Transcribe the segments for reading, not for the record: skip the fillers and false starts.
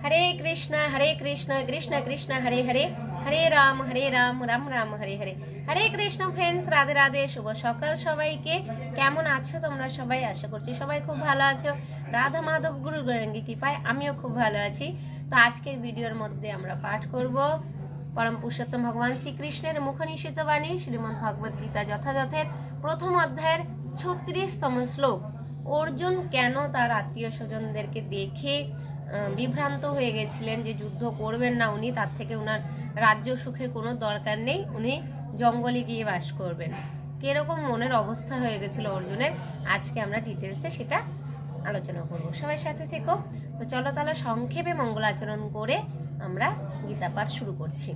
हरे Krishna Krishna Krishna Hare Hare Hare Ram Ram Ram Hare Hare Hare Krishna friends Radhe Radhe शुभ सकाल सबाइके केमन आछो तोमरा सबाई आशा करछि सबाई खूब भालो आछो राधा माधव गुरु गौरांगी कृपाय आमिও खूब भालो आछि। तो आजकेर भिडियोर मध्ये आमरा पाठ करब परम पुरुषोत्तम भगवान श्रीकृष्णेर मुखनिश्चित बाणी श्रीमद् भगवत गीता यथायथेर प्रथम अध्यायेर 36तम श्लोक। अर्जुन केन तार आत्मीय स्वजनदेरके देखे বিভ্রান্ত হয়ে গেছিলেন যে যুদ্ধ করবেন না, উনি তার থেকে উনার রাজ্য সুখের কোনো দরকার নেই, উনি জঙ্গলে গিয়ে বাস করবেন। কিরকম মনের অবস্থা হয়ে গেছিল অর্জুনের, আজকে আমরা ডিটেলসে সেটা আলোচনা করব। সবাই সাথে থেকো। তো চলো তাহলে সংক্ষেপে মঙ্গলাচরণ করে আমরা গীতা পাঠ শুরু করছি।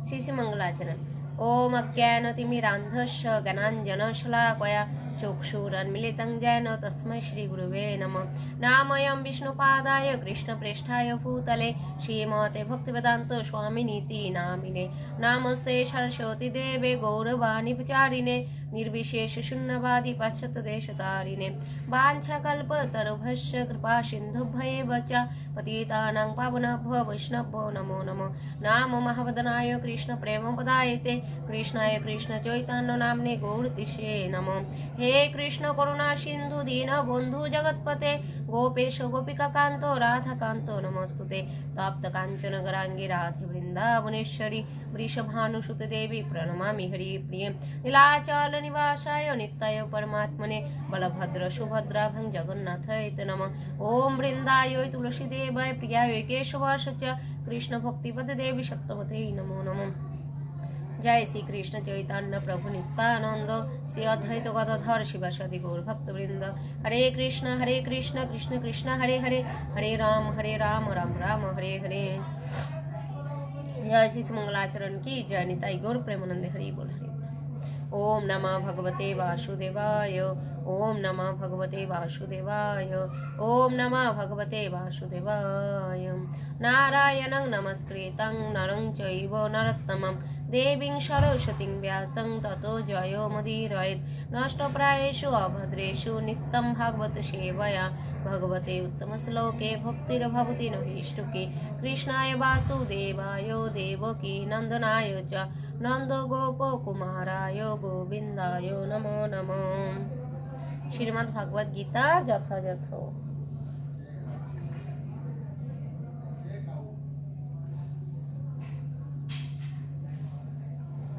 শ্রী শ্রী মঙ্গলাচরণ। ओम अज्ञानतिमिरान्धस्य ज्ञानाञ्जनशलाकया चक्षुरुन्मीलितं येन तस्मै श्रीगुरुवे नमः। नामयं विष्णुपादाय कृष्णप्रेष्ठाय भूतले श्रीमते भक्तिवेदान्त स्वामिनीति नामिने। नमस्ते सरस्वती देवे गौरवाणी विचारिणे निर्विशेष शून्यवादी पाश्चात्यदेशतारिणे। वाञ्छाकल्पतरुभ्यश्च कृपा सिन्धुभ्येव च पतितानां पावनेभ्यो वैष्णवेभ्यो नमो नमः। नमो महावदनाय कृष्ण प्रेमपदायते कृष्णाय कृष्ण चैतन्य नाम्ने गौरतिष्ठे नमो। हे कृष्ण करुणा सिन्धु दीनबन्धु जगत्पते गोपेश गोपिकान्तो राधाकान्तो नमोस्तुते। तप्त काञ्चन गौराङ्गी राधे वृन्दावनेश्वरी वृषभानुसुते देवी प्रणमामि हरिप्रिये। नीलाचल निवासाय नित्याय परमात्मने बलभद्र सुभद्राभं जगन्नाथाय नमः। ओम वृन्दाय तुलसीदेवाय प्रियाय केशवाय च कृष्ण भक्तिपदे देवी सत्यवते नमो नमः। जय श्री कृष्ण चैतन्य प्रभु नित्यानंद श्री अद्वैत गदाधर शिवासादि गौर भक्तवृंद। हरे कृष्ण कृष्ण कृष्ण हरे हरे हरे राम राम राम हरे हरे। जय श्री मंगलाचरण की जय। निताई गौर प्रेमानंद हरि बोल हरि। ओम नमः भगवते वासुदेवाय ओम नमः भगवते वासुदेवाय ओम नमः भगवते वासुदेवाय। नारायणं नमस्कृतं नरं चैव नरोत्तमं देवीं सरस्वतीं व्यासं ततो जयमुदीरयेत्। नष्टप्रायेषु अभद्रेषु नित्यं भागवत सेवया भगवते उत्तमश्लोके भक्तिर्भवति नहिष्टुके। कृष्णाय वासुदेवाय देवकी नन्दनाय च नन्दगोपकुमाराय गोविन्दाय नमो नमः। श्रीमद् भगवत गीता यथायथ।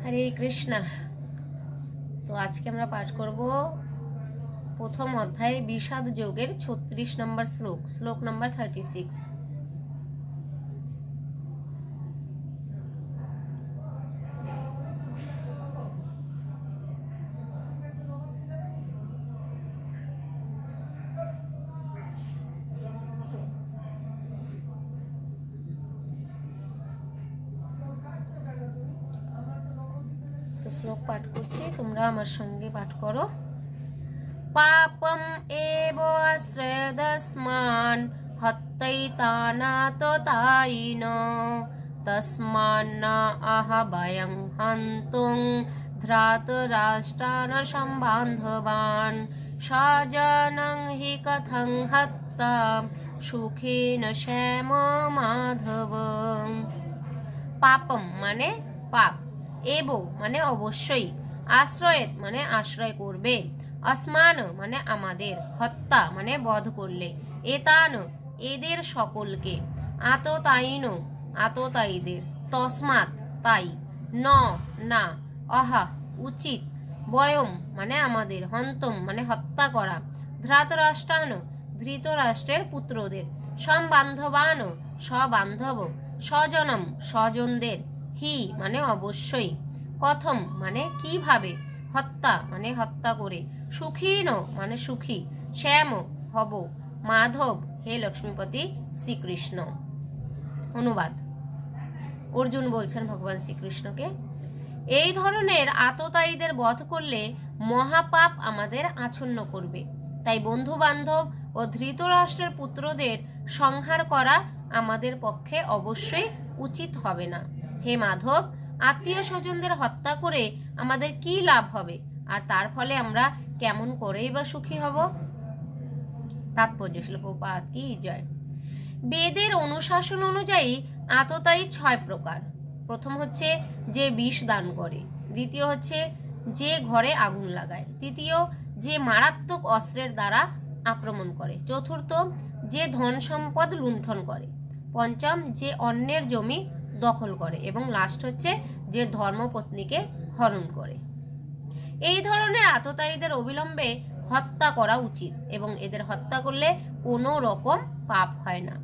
हरे कृष्ण। तो आज के আমরা পাঠ করব প্রথম অধ্যায় বিষাদ যোগের 36 নম্বর শ্লোক, শ্লোক নাম্বার 36। तो श्लोक पाठ करছি, তোমরা আমার সঙ্গে পাঠ করো। পাপম এব আশ্রয়দস্মান হত্যৈতানাততায়িন তস্মান্না আহবয়ং হন্তুং ধ্রাতরাষ্ট্রান সম্বান্ধবান স্বজনং হি কথং হত্যা সুখেন শ্যাম মাধব। পাপম মানে পাপ, এবো মানে অবশ্যই, আশ্রয়েত মানে আশ্রয় করবে, আসমান মানে আমাদের, হত্যা মানে বধ করলে, এতান এদের সকলকে, আততায়িন আততায়ীদের, তসমাৎ তাই, ন না, অহা উচিত, বয়ম মানে আমাদের, হন্তম মানে হত্যা করা, ধৃতরাষ্ট্রান ধৃতরাষ্ট্রের পুত্রদের, সম্বান্ধবান সবান্ধব, স্বজনম স্বজনদের, হি মানে অবশ্যই, কথম মানে কিভাবে, হত্যা মানে হত্যা করে, সুখীন মানে সুখী, শ্যাম হব, মাধব হে লক্ষ্মীপতি শ্রীকৃষ্ণ। অনুবাদ। অর্জুন বলছেন ভগবান শ্রীকৃষ্ণকে, এই ধরনের আততায়ীদের বধ করলে মহাপাপ আমাদের আচ্ছন্ন করবে, তাই বন্ধু বান্ধব ও ধৃতরাষ্ট্রের পুত্রদের সংহার করা আমাদের পক্ষে অবশ্যই উচিত হবে না। হে মাধব, আত্মীয় স্বজনদের হত্যা করে আমাদের কি লাভ হবে, আর তার ফলে আমরা কেমন করেই বা সুখী হব। তাৎপর্য শিল প্রপাত কি জয়। বেদের অনুশাসন অনুযায়ী আততায়ী 6 প্রকার। প্রথম হচ্ছে যে বিষ দান করে, দ্বিতীয় হচ্ছে যে ঘরে আগুন লাগায়, তৃতীয় যে মারাত্মক অস্ত্রের দ্বারা আক্রমণ করে, চতুর্থ যে ধন সম্পদ লুণ্ঠন করে, পঞ্চম যে অন্যের জমি দখল করে, এবং লাস্ট হচ্ছে যে ধর্মপত্নীকে হরণ করে। এই ধরনের আততায়ীদের অবিলম্বে হত্যা করা উচিত এবং এদের হত্যা করলে কোনো রকম পাপ হয় না।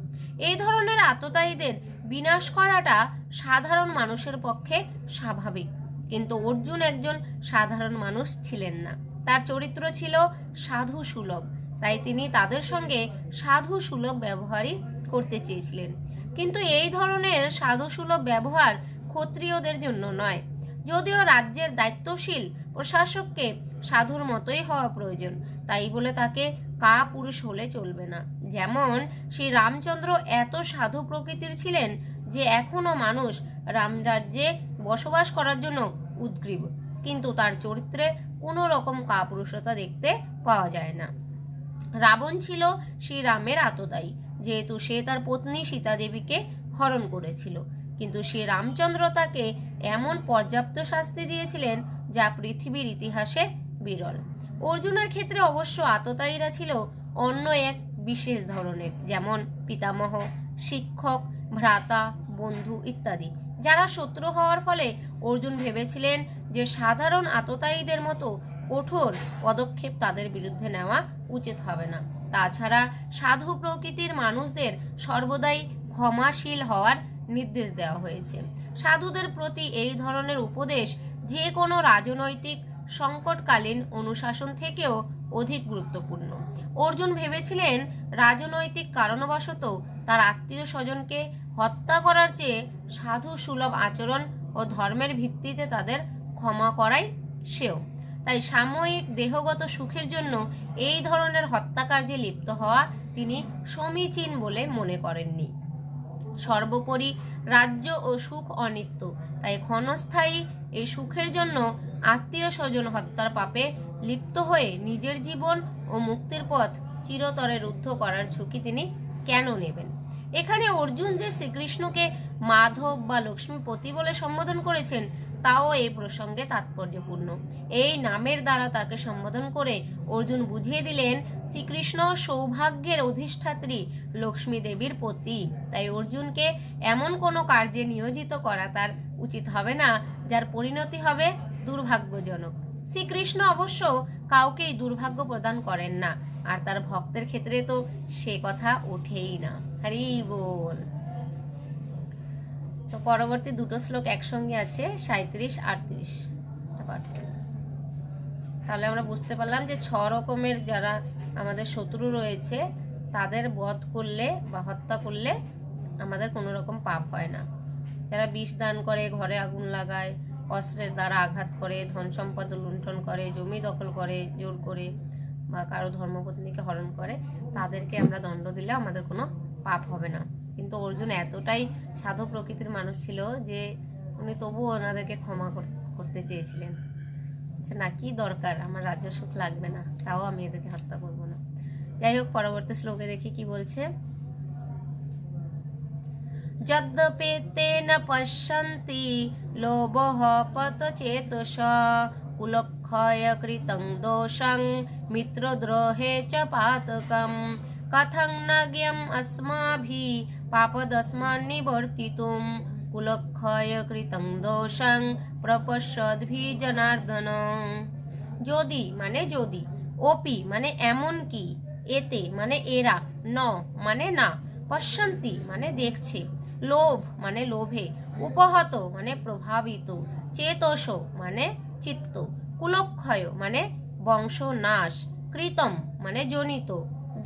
এই ধরনের আততায়ীদের বিনাশ করাটা সাধারণ মানুষের পক্ষে স্বাভাবিক, কিন্তু অর্জুন একজন সাধারণ মানুষ ছিলেন না। তার চরিত্র ছিল সাধু সুলভ, তাই তিনি তাদের সঙ্গে সাধু সুলভ ব্যবহারই করতে চেয়েছিলেন। কিন্তু এই ধরনের সাধু সুলভ ব্যবহার ক্ষত্রিয়দের জন্য নয়। যদিও রাজ্যের দায়িত্বশীল প্রশাসককে সাধুর মতোই হওয়া প্রয়োজন, তাই বলে তাকে কাপুরুষ হলে চলবে না। যেমন শ্রী রামচন্দ্র এত সাধু প্রকৃতির ছিলেন যে এখনো মানুষ রামরাজ্যে বসবাস করার জন্য উদ্গ্রীব, কিন্তু তার চরিত্রে কোনো রকম কাপুরুষতা দেখতে পাওয়া যায় না। রাবণ ছিল শ্রীরামের আততায়ী, যেহেতু সে তার পত্নী সীতা দেবীকে হরণ করেছিল, কিন্তু শ্রী রামচন্দ্র তাকে এমন পর্যাপ্ত শাস্তি দিয়েছিলেন যা পৃথিবীর ইতিহাসে বিরল। অর্জুনের ক্ষেত্রে অবশ্য আততায়ীরা ছিল অন্য এক বিশেষ ধরনের, যেমন পিতামহ, শিক্ষক, ভ্রাতা, বন্ধু ইত্যাদি, যারা শত্রু হওয়ার ফলে অর্জুন ভেবেছিলেন যে সাধারণ আততায়ীদের মতো কঠোর পদক্ষেপ তাদের বিরুদ্ধে নেওয়া উচিত হবে না। তাছাড়া সাধু প্রকৃতির মানুষদের সর্বদাই ক্ষমাশীল হওয়ার নির্দেশ দেওয়া হয়েছে। সাধুদের প্রতি এই ধরনের উপদেশ যে কোনো রাজনৈতিক সংকটকালীন অনুশাসন থেকেও অধিক গুরুত্বপূর্ণ। অর্জুন ভেবেছিলেন রাজনৈতিক কারণবশত তার আত্মীয় স্বজনকে হত্যা করার চেয়ে সাধু সুলভ আচরণ ও ধর্মের ভিত্তিতে তাদের ক্ষমা করাই শ্রেয়। তাই সাময়িক দেহগত সুখের জন্য এই ধরনের হত্যাকার্যে লিপ্ত হওয়া তিনি সমীচীন বলে মনে করেননি। সর্বোপরি রাজ্য ও সুখ অনিত্য, তাই ক্ষণস্থায়ী এই সুখের জন্য আত্মীয় স্বজন হত্যার পাপে লিপ্ত হয়ে নিজের জীবন ও মুক্তির পথ চিরতরে রুদ্ধ করার ঝুঁকি তিনি কেন নেবেন? এখানে অর্জুন যে শ্রীকৃষ্ণকে মাধব বা লক্ষ্মীপতি বলে সম্বোধন করেছেন তাও এই প্রসঙ্গে তাৎপর্যপূর্ণ। এই নামের দ্বারা তাকে সম্বোধন করে অর্জুন বুঝিয়ে দিলেন শ্রীকৃষ্ণ সৌভাগ্যের অধিষ্ঠাত্রী লক্ষ্মী দেবীর পতি। তাই অর্জুনকে এমন কোনো কার্যে নিয়োজিত করা তার উচিত হবে না যার পরিণতি হবে দুর্ভাগ্যজনক। শ্রীকৃষ্ণ অবশ্য কাউকেই দুর্ভাগ্য প্রদান করেন না, আর তার ভক্তের ক্ষেত্রে তো সে কথা ওঠেই না। হরি বল। তো পরবর্তী দুটো শ্লোক একসঙ্গে আছে, 37-38। তাহলে আমরা বুঝতে পারলাম যে 6 রকমের যারা আমাদের শত্রু রয়েছে তাদের বধ করলে বা হত্যা করলে আমাদের কোনো রকম পাপ হয় না। যারা বিষ দান করে, ঘরে আগুন লাগায়, অস্ত্রের দ্বারা আঘাত করে, ধন সম্পদ লুণ্ঠন করে, জমি দখল করে জোর করে, বা কারো ধর্মপত্নীকে হরণ করে, তাদেরকে আমরা দণ্ড দিলে আমাদের কোনো পাপ হবে না। কিন্তু অর্জুন এতটাই সাধু প্রকৃতির মানুষ ছিল যে উনি তবুও ওনাদেরকে ক্ষমা করতে চেয়েছিলেন। আচ্ছা, না কি দরকার, আমার রাজ্য সুখ লাগবে না, তাও আমি এদেরকে হত্যা করবো না। যাই হোক, পরবর্তী শ্লোকে দেখি কি বলছে। যদ্যপেতে ন পশ্যন্তি লোভঃ পতচেতস কুলক্ষয় কৃতং দোষং মিত্রদ্রোহে চ পাতকম কথং ন জ্ঞেয়ম अस्माभिः পাপদস্মাन् নিবর্তিতুম কুলক্ষয় কৃতং দোষং প্রপশ্যদ্ভি জনার্দন। যদি মানে যদি, ওপি মানে এমন কি, এতে মানে এরা, ন মানে না, পশ্যন্তি মানে দেখছে, লোভ মানে লোভে, উপহত মানে প্রভাবিত, চেতস মানে চিত্ত, কুলক্ষয় মানে বংশ নাশ, কৃতম মানে জনিত,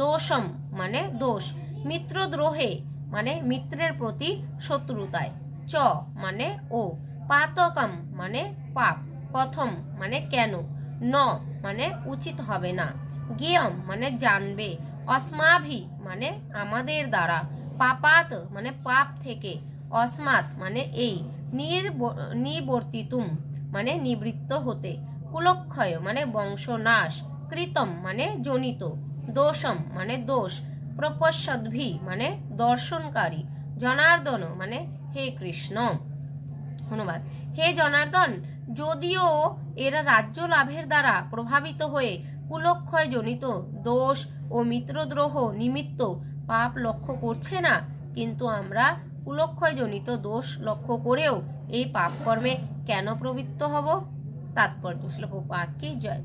দোষম মানে দোষ, মিত্রদ্রোহে মানে মিত্রের প্রতি শত্রুতায়, চ মানে ও, পাতকম মানে পাপ, কথম মানে কেন, ন মানে উচিত হবে না, জ্ঞেয়ম মানে জানবে, অস্মাভি মানে আমাদের দ্বারা, পাপাত মানে পাপ থেকে, অস্মাৎ মানে এই, নিবর্তিতুম মানে নিবৃত্ত হতে, কুলক্ষয় মানে বংশনাশ, কৃতম মানে জনিত, দোষম মানে দোষ, প্রপশ্যদ্ভি মানে দর্শনকারী, জনার্দন মানে হে কৃষ্ণ। অনুবাদ: হে জনার্দন, যদিও এরা রাজ্য লাভের দ্বারা প্রভাবিত হয়ে কুলক্ষয় জনিত দোষ ও মিত্রদ্রোহ নিমিত্ত পাপ লক্ষ্য করছে না, কিন্তু আমরা কুলক্ষয় জনিত দোষ লক্ষ্য করেও এই পাপ কর্মে কেন প্রবৃত্ত হব? তাৎপর্য: শ্রীল প্রভুপাদ কি জয়।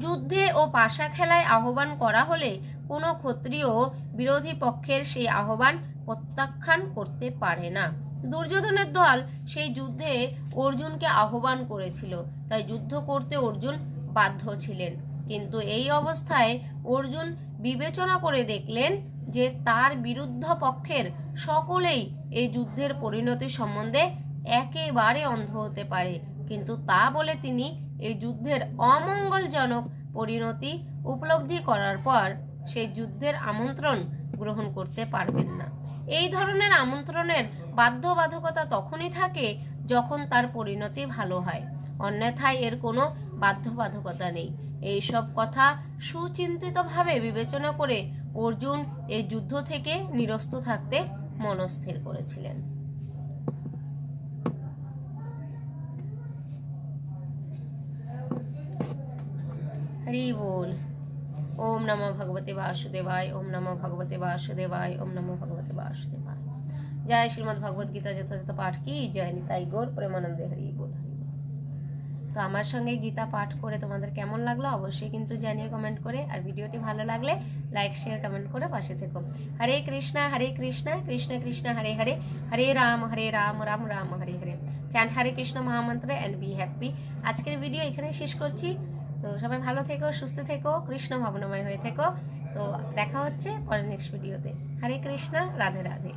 যুদ্ধে ও পাশা খেলায় আহ্বান করা হলে কোনো ক্ষত্রিয় বিরোধী পক্ষের সেই আহ্বান প্রত্যাখ্যান করতে পারে না। দুর্যোধনের দল সেই যুদ্ধে অর্জুনকে আহ্বান করেছিল, তাই যুদ্ধ করতে অর্জুন বাধ্য ছিলেন। কিন্তু এই অবস্থায় অর্জুন বিবেচনা করে দেখলেন যে তার বিরুদ্ধ পক্ষের সকলেই এই যুদ্ধের পরিণতি সম্বন্ধে একেবারে অন্ধ হতে পারে, কিন্তু তা বলে তিনি এই যুদ্ধের অমঙ্গলজনক পরিণতি উপলব্ধি করার পর সেই যুদ্ধের আমন্ত্রণ গ্রহণ করতে পারবেন না। এই ধরনের আমন্ত্রণের বাধ্যবাধকতা তখনই থাকে যখন তার পরিণতি ভালো হয়, অন্যথায় এর কোনো বাধ্যবাধকতা নেই। এইসব কথা সুচিন্তিতভাবে বিবেচনা করে অর্জুন এই যুদ্ধ থেকে নিরস্ত থাকতে মনস্থির করেছিলেন। হরি বল। ओम नमो भगवते वासुदेवाय, ओम नमो भगवते वासुदेवाय, ओम नमो भगवते वासुदेवाय। जय श्रीमद् भगवत गीता যথাযথ পাঠ কি জয়। নিতাই গৌর প্রেমানন্দে হরি বল। তো আমার সঙ্গে গীতা পাঠ করে তোমাদের কেমন লাগলো অবশ্যই কিন্তু জানিও কমেন্ট করে, আর ভিডিওটি ভালো লাগলে লাইক শেয়ার কমেন্ট করে পাশে থেকো। হরে কৃষ্ণ কৃষ্ণ কৃষ্ণ হরে হরে, হরে রাম রাম রাম হরে হরে। চ্যান্ট হরে কৃষ্ণ মহামন্ত্র এন্ড বি হ্যাপি। আজকের ভিডিও এখানে শেষ করছি। তো সবাই ভালো থেকো, সুস্থ থেকো, কৃষ্ণ ভাবনাময় হয়ে থেকো। তো দেখা হচ্ছে পরের নেক্সট ভিডিওতে। হরে কৃষ্ণ, রাধে রাধে।